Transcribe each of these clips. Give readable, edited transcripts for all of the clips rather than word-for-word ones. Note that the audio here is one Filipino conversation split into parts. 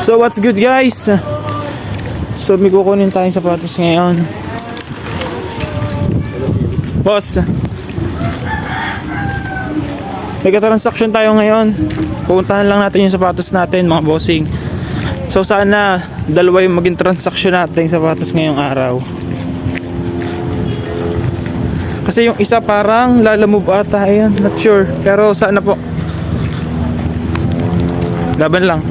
So what's good guys? So may kukunin tayong sapatos ngayon. Boss, may transaction tayo ngayon. Pupuntahan lang natin yung sapatos natin mga bossing. So sana dalawa yung maging transaction natin yung sapatos ngayong araw. Kasi yung isa parang lalamove ata, ayun, not sure. Pero sana po. Laban lang.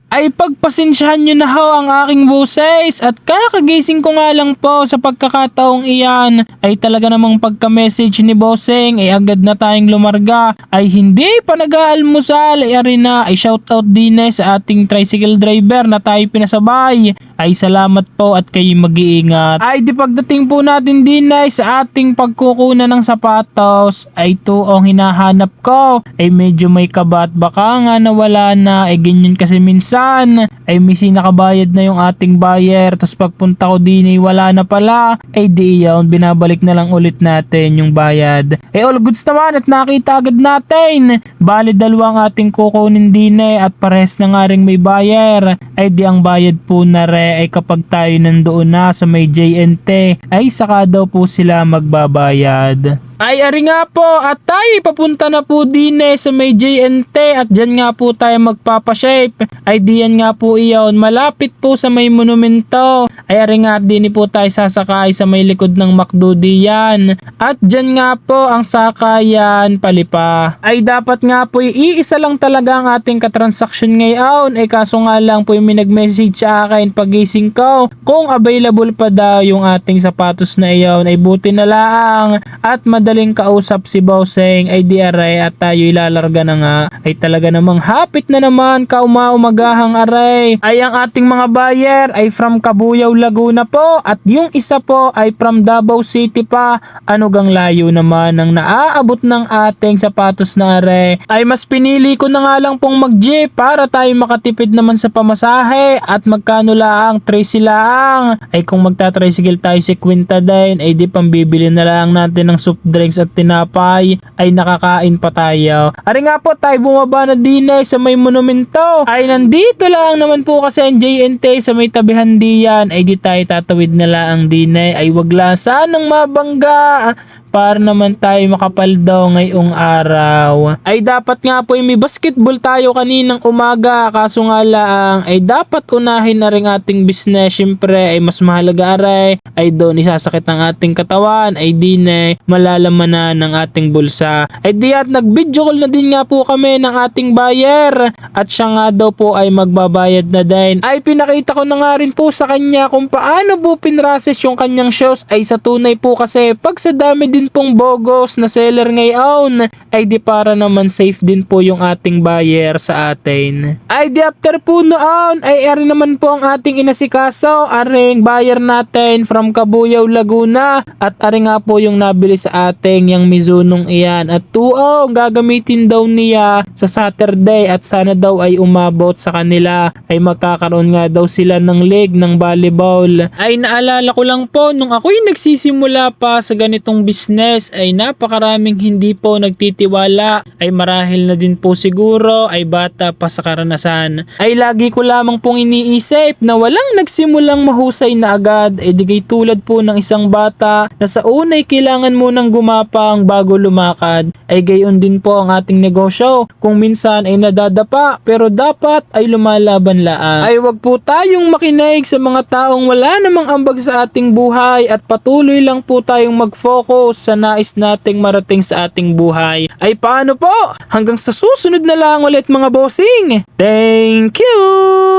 Ay pagpasensyahan nyo na ho ang aking boses at kakagising ko nga lang po sa pagkakataong iyan ay talaga namang pagka-message ni Bossing ay agad na tayong lumarga ay hindi pa nag-aalmusal ay arena ay shoutout din sa ating tricycle driver na tayo pinasabay ay salamat po at kayo mag-iingat. Ay di pagdating po natin din sa ating pagkukunan ng sapatos ay ito ang hinahanap ko ay medyo may kabat baka nga nawala na ay ganyan kasi minsan ay misi nakabayad na yung ating buyer tapos pagpunta ko din ay wala na pala ay di iyon binabalik na lang ulit natin yung bayad. Ay all goods naman at nakita agad natin bali dalawa ang ating kukunin din at pares na nga rin may buyer ay di ang bayad po na re ay kapag tayo nandoon na sa may JNT ay saka daw po sila magbabayad. Ay ari nga po at tayo papunta na po din sa may JNT at dyan nga po tayo magpapashape. Ay diyan nga po iyon malapit po sa may monumento. Ay ari nga din po tayo sasakay sa may likod ng McDo diyan. At dyan nga po ang sakayan palipa. Ay dapat nga po iisa lang talaga ang ating katransaksyon ngayon. Ay kaso nga lang po yung may nag-message sa akin pagising ko kung available pa daw yung ating sapatos na iyon. Ay buti na lang at madaling kausap si Bossing ay di aray at tayo ilalarga na nga ay talaga namang hapit na naman kauma-umagahang aray ay ang ating mga buyer ay from Cabuyao, Laguna po at yung isa po ay from Davao City pa. Ano gang layo naman ng naaabot ng ating sapatos na aray ay mas pinili ko na nga lang pong mag-jeep para tayo makatipid naman sa pamasahe at magkano lang 3 silang ay kung magta-tricycle tayo si Quinta din ay di pambibili na lang natin ng soup drinks at tinapay ay nakakain pa tayo. Ari nga po tayo bumaba na din sa may monumento ay nandito lang naman po kasi ang JNT sa may tabihan diyan ay di tayo tatawid na lang din ay wag lang sanang mabangga para naman tayo makapal daw ngayong araw. Ay dapat nga po may basketball tayo kaninang umaga kaso nga lang ay dapat unahin na rin ating business. Syempre ay mas mahalaga aray ay doon isasakit ang ating katawan ay di na malalaman na ng ating bulsa. Ay di at nag-video call na din nga po kami ng ating buyer at siya nga daw po ay magbabayad na din. Ay pinakita ko na nga rin po sa kanya kung paano po pinrases yung kanyang shows ay sa tunay po kasi pag sa dami din pong bogos na seller ngayon ay di para naman safe din po yung ating buyer sa atin. Ay di after po noon ay ari naman po ang ating inasikaso aring buyer natin from Cabuyao, Laguna at ari nga po yung nabili sa ating yung Mizunong iyan at tuong gagamitin daw niya sa Saturday at sana daw ay umabot sa kanila ay magkakaroon nga daw sila ng league ng volleyball. Ay naalala ko lang po nung ako'y nagsisimula pa sa ganitong business ay napakaraming hindi po nagtitiwala ay marahil na din po siguro ay bata pa sa karanasan ay lagi ko lamang pong iniisip na walang nagsimulang mahusay na agad ay digay tulad po ng isang bata na sa unay kailangan munang gumapang bago lumakad ay gayon din po ang ating negosyo kung minsan ay nadadapa pero dapat ay lumalaban laan. Ay wag po tayong makinig sa mga taong wala namang ambag sa ating buhay at patuloy lang po tayong mag-focus sa nais nating marating sa ating buhay. Ay paano po? Hanggang sa susunod na lang ulit mga bossing. Thank you!